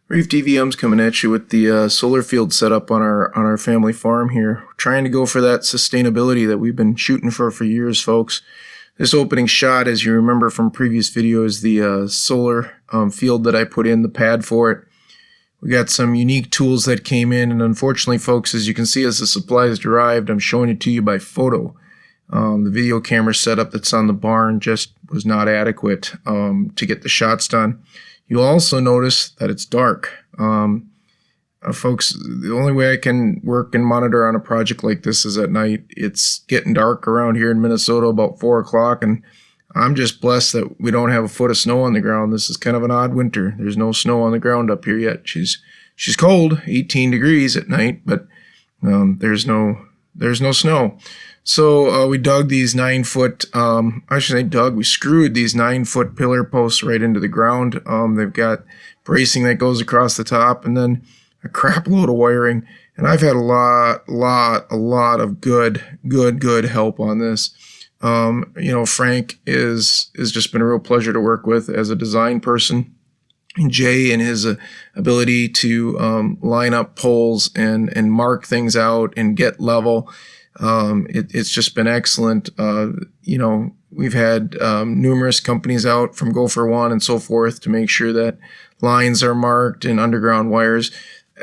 Reef DVM's coming at you with the solar field set up on our family farm here. We're trying to go for that sustainability that we've been shooting for years, folks. This opening shot, as you remember from previous videos, the solar field that I put in, the pad for it. We got some unique tools that came in, and unfortunately, folks, as you can see, as the supply is derived, I'm showing it to you by photo. The video camera setup that's on the barn just was not adequate to get the shots done. You'll also notice that it's dark. Folks, the only way I can work and monitor on a project like this is at night. It's getting dark around here in Minnesota about 4 o'clock, and I'm just blessed that we don't have a foot of snow on the ground. This is kind of an odd winter. There's no snow on the ground up here yet. She's cold, 18 degrees at night, but there's no snow. So we dug these 9-foot, we screwed these 9-foot pillar posts right into the ground. They've got bracing that goes across the top, and then a crap load of wiring. And I've had a lot of good help on this. Frank is just been a real pleasure to work with as a design person. And Jay and his ability to line up poles and mark things out and get level. It's just been excellent. We've had numerous companies out from Gopher One and so forth to make sure that lines are marked and underground wires.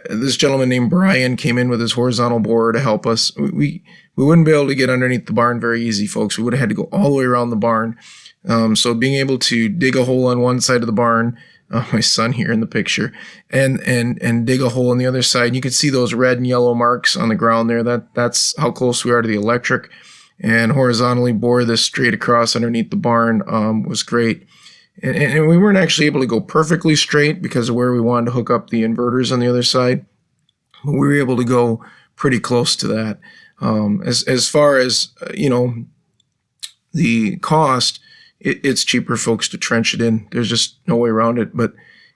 This gentleman named Brian came in with his horizontal borer to help us. We wouldn't be able to get underneath the barn very easy, folks. We would have had to go all the way around the barn. So being able to dig a hole on one side of the barn, my son here in the picture, and dig a hole on the other side. You can see those red and yellow marks on the ground there. That's how close we are to the electric. And horizontally bore this straight across underneath the barn was great. And we weren't actually able to go perfectly straight because of where we wanted to hook up the inverters on the other side. But we were able to go pretty close to that. As far as, the cost, it's cheaper, folks, to trench it in. There's just no way around it, but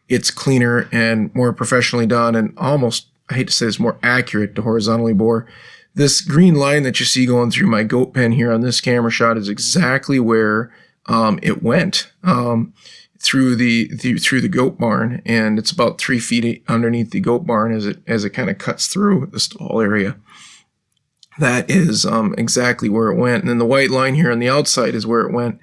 it's cleaner and more professionally done and almost, I hate to say this, more accurate to horizontally bore. This green line that you see going through my goat pen here on this camera shot is exactly where it went through the goat barn, and it's about 3 feet underneath the goat barn as it kind of cuts through the stall area. That is exactly where it went, and then the white line here on the outside is where it went.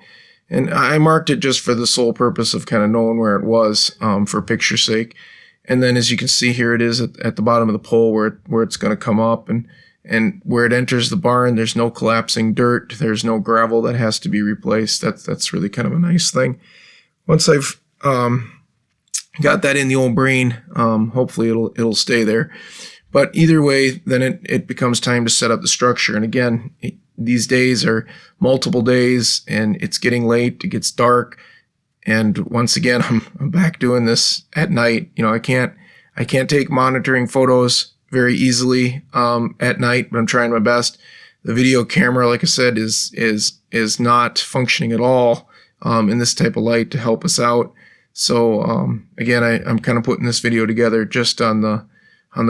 And I marked it just for the sole purpose of kind of knowing where it was for picture's sake. And then as you can see here, it is at the bottom of the pole where it's going to come up, and where it enters the barn, there's no collapsing dirt. There's no gravel that has to be replaced. That's really kind of a nice thing. Once I've got that in the old brain, hopefully it'll stay there. But either way, then it becomes time to set up the structure. And again, these days are multiple days, and it's getting late. It gets dark, and once again, I'm back doing this at night. I can't take monitoring photos very easily at night, but I'm trying my best. The video camera, like I said, is not functioning at all in this type of light to help us out. So again, I'm kind of putting this video together just on the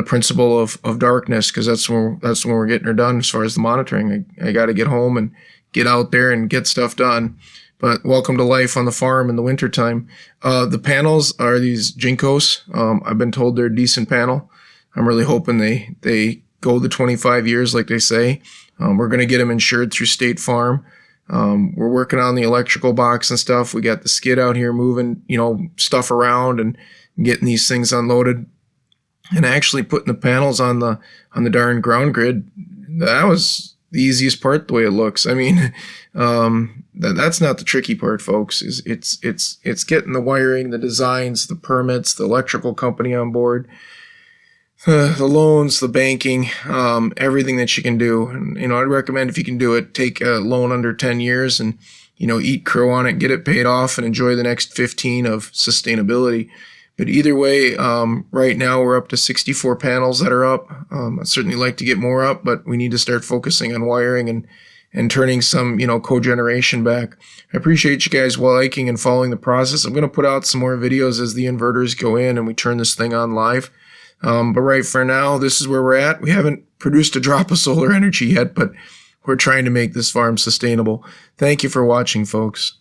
principle of darkness, because that's when we're getting her done as far as the monitoring. I got to get home and get out there and get stuff done. But welcome to life on the farm in the wintertime. The panels are these Jinkos. I've been told they're a decent panel. I'm really hoping they go the 25 years like they say. We're going to get them insured through State Farm. We're working on the electrical box and stuff. We got the skid out here moving, stuff around and getting these things unloaded. And actually putting the panels on the darn ground grid, that was the easiest part, the way it looks. I mean, that's not the tricky part, folks. It's getting the wiring, the designs, the permits, the electrical company on board, the loans, the banking, everything that you can do. And I'd recommend, if you can do it, take a loan under 10 years and eat crow on it, get it paid off, and enjoy the next 15 of sustainability. But either way, right now we're up to 64 panels that are up. I'd certainly like to get more up, but we need to start focusing on wiring and turning some, cogeneration back. I appreciate you guys liking and following the process. I'm going to put out some more videos as the inverters go in and we turn this thing on live. But right for now, this is where we're at. We haven't produced a drop of solar energy yet, but we're trying to make this farm sustainable. Thank you for watching, folks.